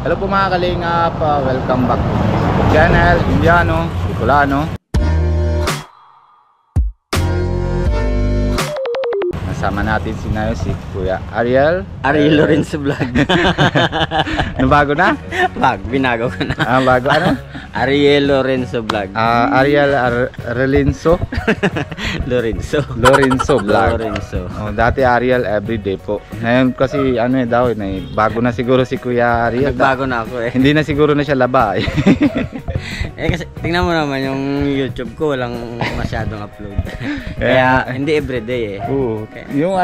Hello po mga kalingap, welcome back to my YouTube channel, Indiano, Bicolano. Nasama natin si Kuya Ariel Lorenzo Vlog. Bago na? Binago ko na. Bago ano? Ariel Lorenzo Vlog. Ariel Relinso Lorenzo Vlog. Lorenzo. Dati Ariel everyday po. Ngayon kasi ano daw bago na siguro si Kuya Ariel. Nagbago na ako Hindi na siguro na siya laba kasi tingnan mo naman yung YouTube ko, walang masyadong upload. Kaya hindi everyday Oo. Yung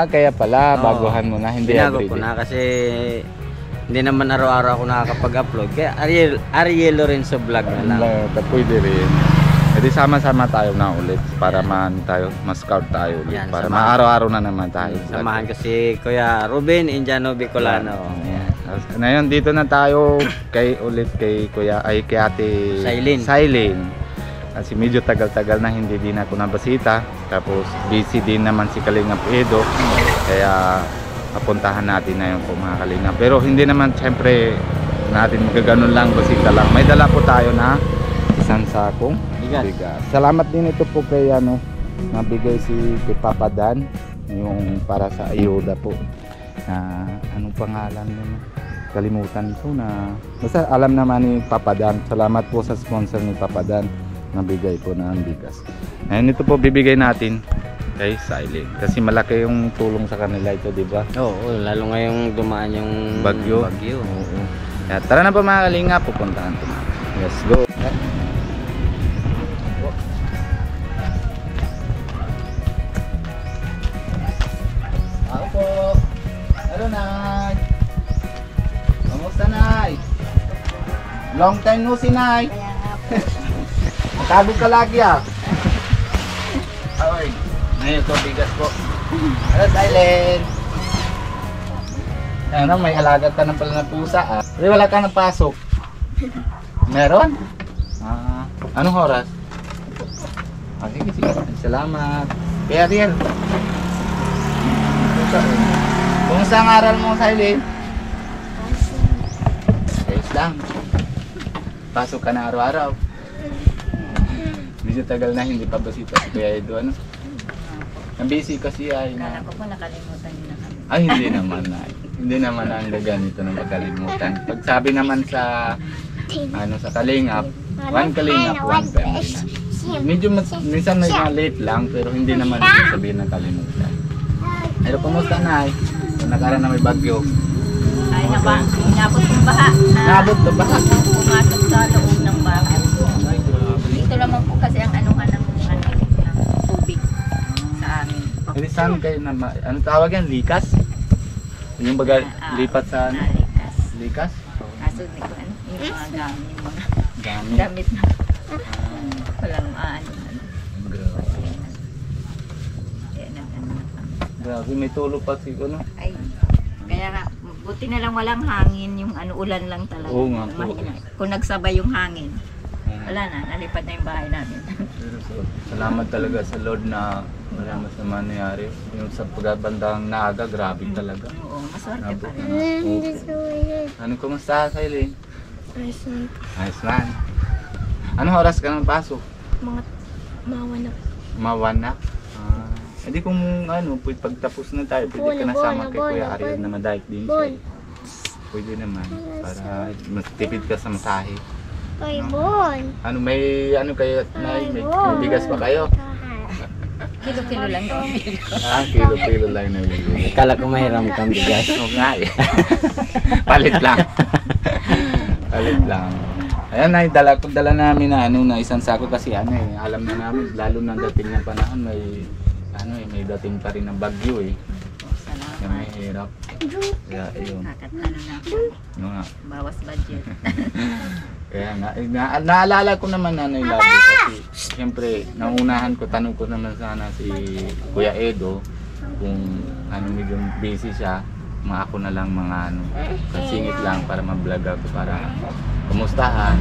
kaya pala baguhan mo na, hindi binago everyday. ko na kasi hindi naman araw-araw ako nakakapag-upload. Kaya Ariel Lorenzo Vlog na lang. Pwede rin. Jadi sama-sama tayo na ulit para ma-scout tayo ulit. Yan, para maaraw-araw na naman tayo. Samahan kasi Kuya Ruben Indiano Bicolano. Yan. Ngayon dito na tayo kay Ate Silene. Kasi medyo tagal-tagal na hindi din ako nabasita. Tapos busy din naman si Kalingap Edo. Kaya papuntahan natin na yung mga Kalingap. Pero hindi naman siyempre natin magaganon lang, basita lang. May dala po tayo na isang sakong bigas. Salamat din ito po kay nabigay kay Papa Dan, yung para sa ayuda po. Anong pangalan niya? Kalimutan ko na. Basta alam naman ni Papa Dan. Salamat po sa sponsor ni Papa Dan. Nabigay po ng bigas. Ngayon ito po bibigay natin kay Silene. Kasi malaki yung tulong sa kanila ito, di ba? Oo, lalo ngayong dumaan yung bagyo. Oo. Kaya tara na po mga Kalinga, pupuntahan ko na. Let's go. Ako po. Hello, Nay. Kamusta, Nay? Long time no see, Nay. Tago ka lagi Ay, ngayon ito bigas po. Hello, Silene. May alaga ka na pala ng pusa Pero wala ka napasok. Meron? Anong oras? Sige. Salamat. Kaya Ariel. Kumusta ang aral mo, Silene? Ayos lang. Pasok ka na araw-araw. Medyo tagal na hindi pa basita si Kuya Edo, Ang busy kasi Kala ko po nakalimutan niyo na kami. Ay, hindi naman Hindi naman ang gaganito na makalimutan. Pag sabi naman sa sa Kalingap, one Kalingap, one family na. Medyo minsan may late lang, pero hindi naman ibig sabihin ng kalimutan. Pero kumusta, Nay? Kung nagkaroon na may bagyo. Ay, inabot ng baha. Naabot na baha? Pumasok sa loob ng bahay. Ay, grabe. Dito naman po kasi ang anuhan ng tubig sa amin. Hindi saan kayo na, ano tawag yan? Likas? Yung baga lipat sa likas? Kaso hindi ko yung mga Gamit. damit na walang Grabe, may tulo pa siguro. Ay, kaya nga, buti na lang walang hangin, yung ulan lang talaga. Oo nga po. Mahina. Kung nagsabay yung hangin, wala na, nalipad na yung bahay namin. Salamat talaga sa Lord na wala masama nangyari. Yung sa pagbandang naaga, grabe talaga. Oo, maswerte pa rin. Ano, kumusta, Silene? Ayos man. Ayos man. Anong oras ka nang pasok? Mga mawanak. Mawanak? Hindi kung pagtapos na tayo, pwede ka nasama kay Kuya Ariel na madaik din siya. Pwede naman, para matipid ka sa masahe. Ay, Bon. May may bigas pa kayo? Kilo-kilo lang daw. Kilo-kilo lang na bigas. Kala ko mahiram kang bigas. Oo nga Palit lang. Palit lang. Ayan, dala namin na isang sako kasi alam na namin, lalo na dating ng panahon, may dating pa rin ng bagyo Salamat. Kaya may hirap. Kaya ayun. Kakatano na. Bawas budget. Kaya naalala ko naman lagi kasi siyempre naunahan ko, tanong ko naman sana si Kuya Edo kung medyo busy siya, ako na lang mga kasingit lang para ma-vlog ako, para kumustahan,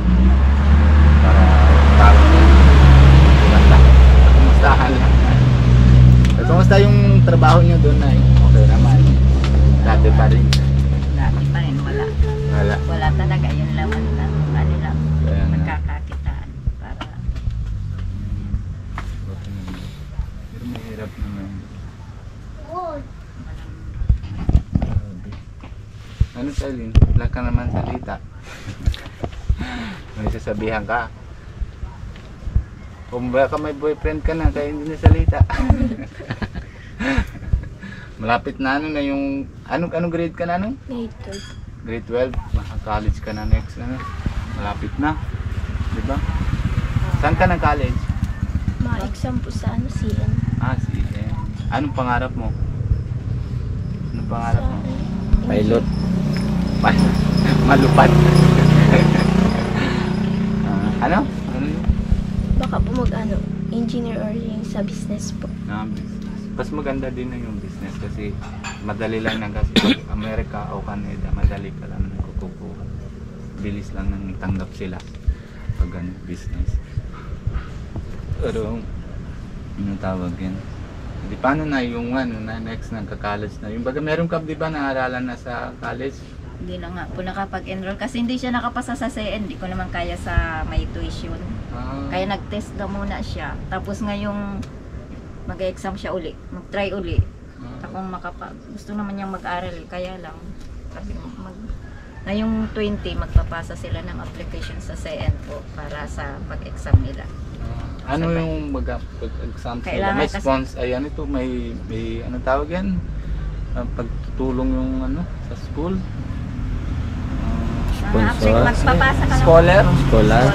para kumustahan lang. Kumusta yung trabaho nyo doon, Nay? Okay naman. Dati pa rin. Dati pa rin, wala. Wala. Ano Silene? Wala ka naman salita. May sasabihan ka. Kung baka may boyfriend ka na, kaya hindi na salita. Malapit na ano na yung... Anong grade ka na ano? Grade 12. Grade 12. Maka-college ka na next ano. Malapit na. Diba? Saan ka ng college? Ma-exam po sa ano, CN. CN. Anong pangarap mo? Anong pangarap mo? Pilot. Malupad. Ano? Ano yun? Baka po mag-ano, engineer or yung sa business po. Business. Mas maganda din na yung business kasi madali lang na kasi pag Amerika o Canada, madali ka lang kukuha. Bilis lang nang tanggap sila pag business. Pero, ano tawag yan? Di paano na yung ano, na next ng ka-college na? Yung baga meron ka di ba naaralan na sa college? Hindi na nga po nakapag-enroll kasi hindi siya nakapasa sa CN. Hindi ko naman kaya sa may tuition. Kaya nag-test daw muna siya. Tapos ngayong mag-exam siya uli. Mag-try uli. Kung gusto naman niyang mag-aral. Kaya lang. Sabi ngayong 20 magpapasa sila ng application sa CN po para sa pag-exam nila. Ano yung mag-exam sila? Kailangan May sponsor, ayan ito, may ano tawag yan? Pagtutulong yung ano, sa school? Sponsor. Magpapasa ka lang. Scholar?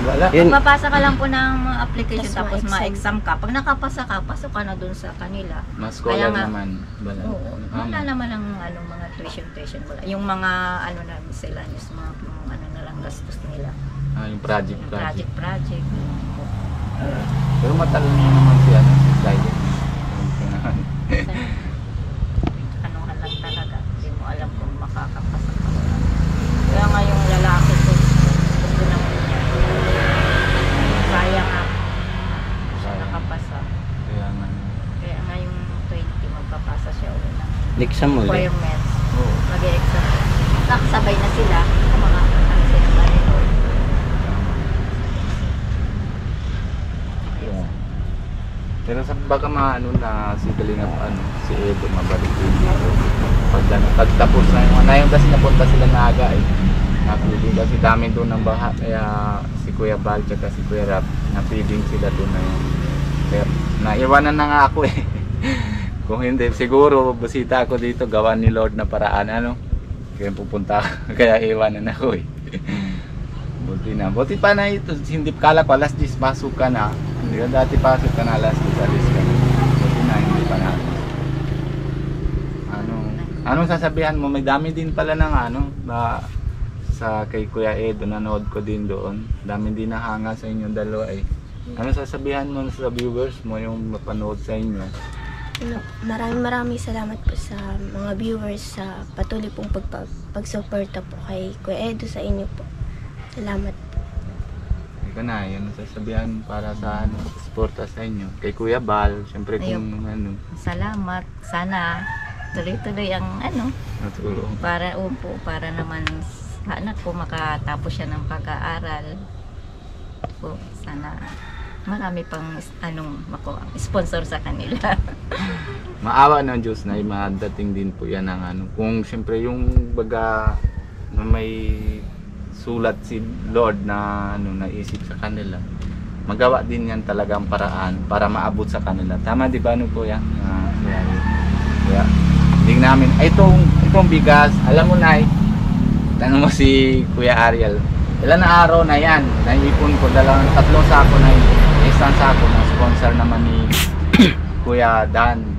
Wala. Magpapasa ka lang po ng application Tapos tapos ma-exam ka. Pag nakapasa ka, pasok ka na dun sa kanila. Mas scholar Kaya nga, naman. Oo. Wala naman ang ano, mga tuition. Wala. Yung mga ano na miscellaneous, mga ano na lang gastos nila. Yung project. Pero matalino naman si ano, si Silene. Ano lang talaga. Hindi mo alam kung makakapasa ka. Kaya nga yung lalaki ko, gusto naman niya. Sayang nga. Siya nakapasa. Kaya nga yung 20, magpapasa siya ulit ng Exam ulit. requirements. Mag-e-exam. Nakasabay na sila sa mga ano sila ba rin. Pero sa baka maano na si Kalingap ano, si Edo mabalik din dito. Pagtapos na yung ngayon kasi napunta sila na aga eh. Napili kasi dami doon ng baha kaya si Kuya Bal at si Kuya Rap napiling sila doon na yun. Kaya naiwanan na nga ako eh. Kung hindi siguro basita ako dito gawa ni Lord na paraan ano. Kaya pupunta kaya iwanan ako eh. Buti pa na ito, hindi kala ko alas 10 pasok ka na. Hindi ka dati pasok ka na alas 10 alis ka na. Buti na hindi pa na. Anong sasabihan mo? May dami din pala ng ano ba sa kay Kuya Edo, nanood ko din doon. Dami din nahanga sa inyo dalawa eh. Ano sasabihan mo sa viewers mo yung mapanood sa inyo? Maraming salamat po sa mga viewers sa patuloy pong pagsuporta po kay Kuya Edo sa inyo po. Salamat po. Ikaw na, yun sasabihan para sa ano, suporta sa inyo. Kay Kuya Bal, syempre kung ano. Salamat. Sana tuloy-tuloy ang ano. Natulong. Para naman sa anak ko makatapos siya ng pag-aaral. Sana marami pang sponsor sa kanila. Maawa ng Diyos na madating din po yan ang ano. Kung syempre yung baga na may sulat si Lord na ano naisip sa kanila, magawa din yan talagang paraan para maabot sa kanila. Tama di ba ano po yan? Kaya hindi namin itong bigas, alam mo na tanong mo si Kuya Ariel, ilan na araw na yan naipon ko, tatlong sako na isang sako na sponsor naman ni Kuya Dan,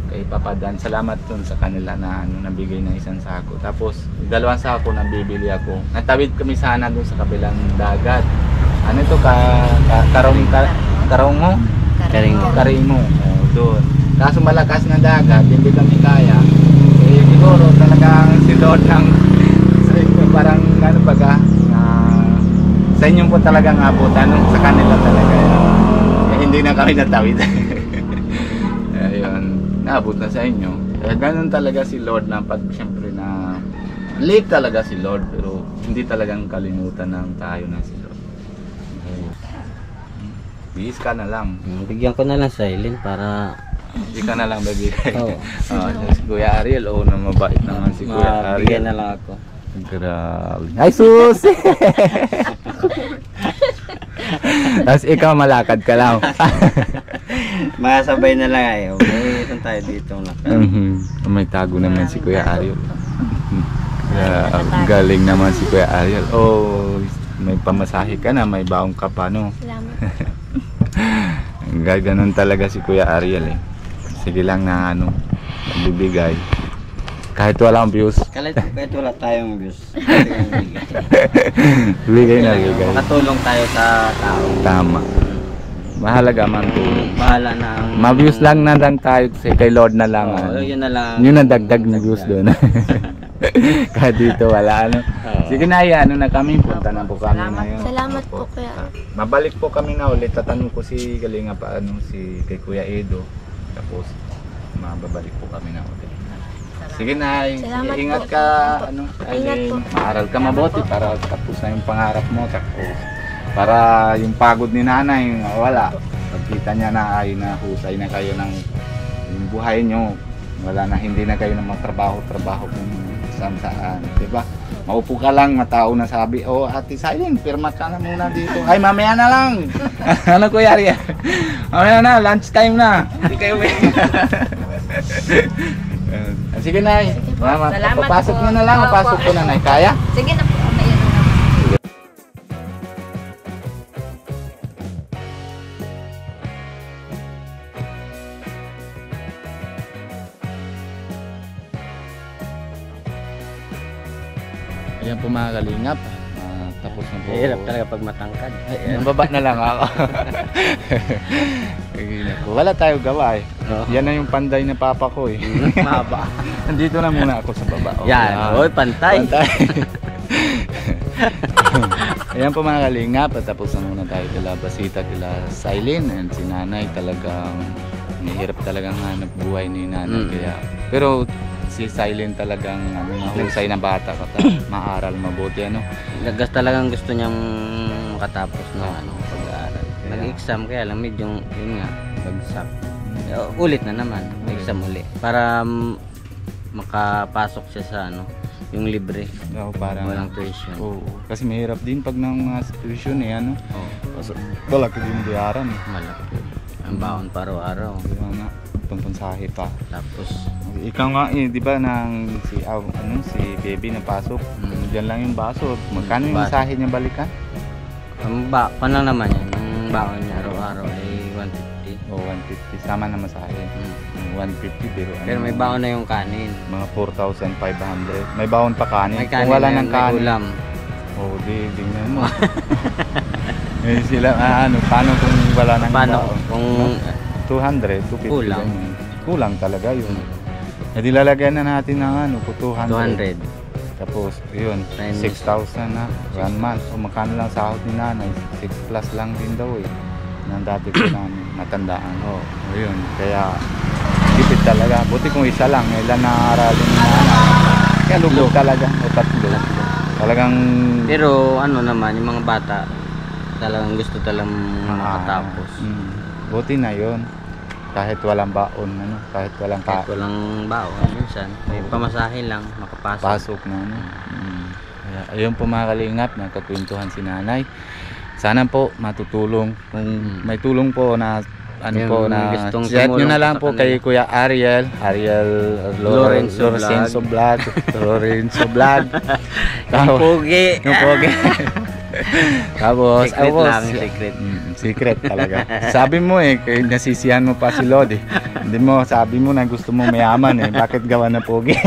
kay Papa Dan. Salamat dun sa kanila na nabigay ng isang sako. Tapos 2 sako na bibili ako. Natawid kami sana dun sa kabilang dagat. Ano ito Karingo. Doon. Kaso malakas na dagat, hindi kami kaya. Eh siguro talagang si Lord ng parang ano baga sa inyo po talagang abutan sa kanila talaga. Hindi na kami natawid. Ayun, naabot na sa inyo. Ganun talaga si Lord na pag siyempre na late talaga si Lord pero hindi talagang kalimutan ng tayo na si Lord. Okay. Bihis ka na lang. Bigyan ko na lang Silene para Hindi ka na lang bibigay. Oo. Si Kuya Ariel, na mabait naman si Kuya Mabigyan Ariel. na lang ako. Grabe. Ay, susi! Tapos ikaw malakad ka lang. Masabay na lang ay. Okay, saan tayo dito na. May tago naman si Kuya Ariel. Galing naman si Kuya Ariel. Oh, may pamasahe ka na, may baong ka pa, no? Salamat. Ganun talaga si Kuya Ariel eh. Sige lang na bibigay. Kahit walang views. Kahit wala tayong views. Bigay na bigay. Makatulong tayo sa tao. Tama. Mahalaga man tulong. Bahala na ang... Ma-views lang na lang tayo kasi kay Lord na lang. Yun na lang. Yun ang dagdag na views doon. Kahit dito wala Sige na na kami. Punta na po kami ngayon. Salamat po kuya. Mabalik po kami na ulit. Tatanong ko si Galinga pa si kay Kuya Edo. Tapos mababalik po kami na ulit. Sige na, Salamat ingat po. ka, Ingat po. maaral ka mabuti para tapos na yung pangarap mo, tapos para yung pagod ni nanay wala. Pagkita niya na ay nahusay na kayo ng yung buhay nyo, wala na, hindi na kayo na magtrabaho kung saan, di ba? Maupo ka lang, matao na sabi, oh Ate Silene, pirma ka na muna dito. Ay, mamaya na lang. Ano Kuya Ariel? Mamaya na, lunch time na. Hindi kayo sige na, Salamat papasok po. nyo na lang, papasok ko na na. Kaya? Sige na po, may ano na. Ayan po mga kalingap. Tapos na po. Hirap talaga pag matangkad. Nababa na lang ako. Wala tayo gawa eh. Yan na yung panday na papa ko eh. Mahaba. Nandito na muna ako sa baba. Yan. Oy, pantay. Ayan po mga kalingap. Tapos na muna tayo kila Basita, kila Silene. And si nanay talagang nahihirap talagang hanap buhay ni nanay. Kaya, pero si Silene talagang nahusay na bata ka, maaral mabuti Nagas talagang gusto niyang makatapos na pag-aaral. Nag-exam kaya lang medyo yun nga bagsak. Ulit na naman, exam uli para makapasok siya sa yung libre. Parang walang tuition. Kasi mahirap din pag ng tuition Kasi malaki din bayaran Malaki. Ang baon pa araw-araw. Pampansahe pa. Tapos ikaw nga di ba si baby na pasok. Diyan lang yung baso. Magkano yung masahe niya balikan? Ang baon lang naman yan. Ang baon niya araw-araw ay 150. 150 sama na masahe. 150 pero may baon na yung kanin. Mga 4,500. May baon pa kanin. May kanin. Kung wala ng kanin. May ulam. Tingnan mo. Sila paano kung wala ng baon? Kung 200, 250 kulang talaga yun. Di lalagyan na natin ng 200. Tapos yun 6,000 na 1 month. O magkano lang sahod ni nanay, 6 plus lang din daw nang dati ko namin natandaan. Yun, kaya tipid talaga. Buti kung isa lang, ilan na aralin ni nanay. Kaya lugod talaga, o 3 talagang. Pero naman yung mga bata talagang gusto talagang makatapos. Buti na yun. Kahit walang baon, kahit walang baon, minsan may pamasahe lang, makapasok. Pasok na, Kaya, ayun po mga kalingap, nakakwentuhan si nanay. Sana po matutulong. Kung may tulong po na chat nyo na lang po kay Kuya Ariel Lorenzo Vlog. Lorenzo Vlog. Yung pogi. Tapos secret lang, secret. Secret talaga. Sabi mo nasisiyan mo pa si Lodi. Hindi mo, sabi mo na gusto mo mayaman bakit gawa na pogi?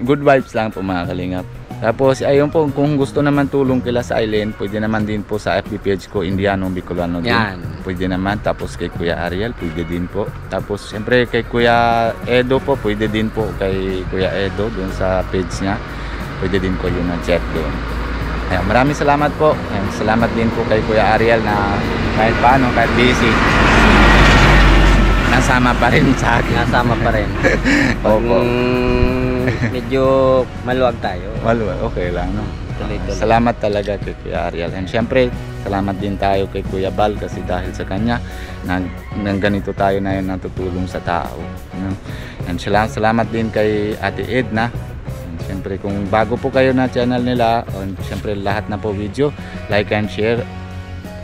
Good vibes lang po mga kalingap. Tapos ayun po, kung gusto naman tulong kila sa Silene, pwede naman din po sa FB page ko, Indiano Bicolano din. Pwede naman. Tapos kay Kuya Ariel, pwede din po. Tapos siyempre kay Kuya Edo po, pwede din po kay Kuya Edo doon sa page niya. Pwede din po yun na chat doon. Ayan, maraming salamat po. Ayan, salamat din po kay Kuya Ariel na kahit paano, kahit busy, nasama pa rin sa akin. Nasama pa rin. Medyo maluwag tayo. Okay lang. Salamat talaga kay Kuya Ariel. And syempre, salamat din tayo kay Kuya Bal kasi dahil sa kanya nang ganito tayo na yun natutulong sa tao. And salamat din kay Ate Edna. And syempre kung bago po kayo na channel nila, and syempre lahat na po video, like and share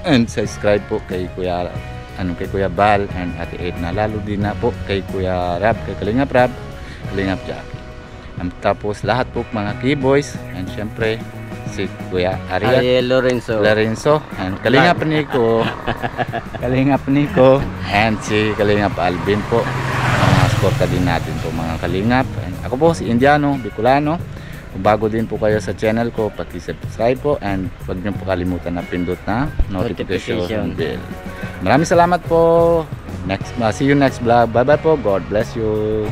and subscribe po kay Kuya Bal and Ate Edna, lalo din na po kay Kuya Rab, kay Kalingap Rab, Kalingap Jackie. Tapos lahat po mga keyboys, and syempre si Kuya Ariel Lorenzo and Kalingap Nico Kalingap Nico and si Kalingap Alvin po, mga escorta din natin po mga Kalingap. And ako po si Indiano Bicolano. Kung bago din po kayo sa channel ko, paki-subscribe po and huwag niyo po kalimutan na pindot na notification bell. Maraming salamat po. See you next vlog. Bye bye po. God bless you.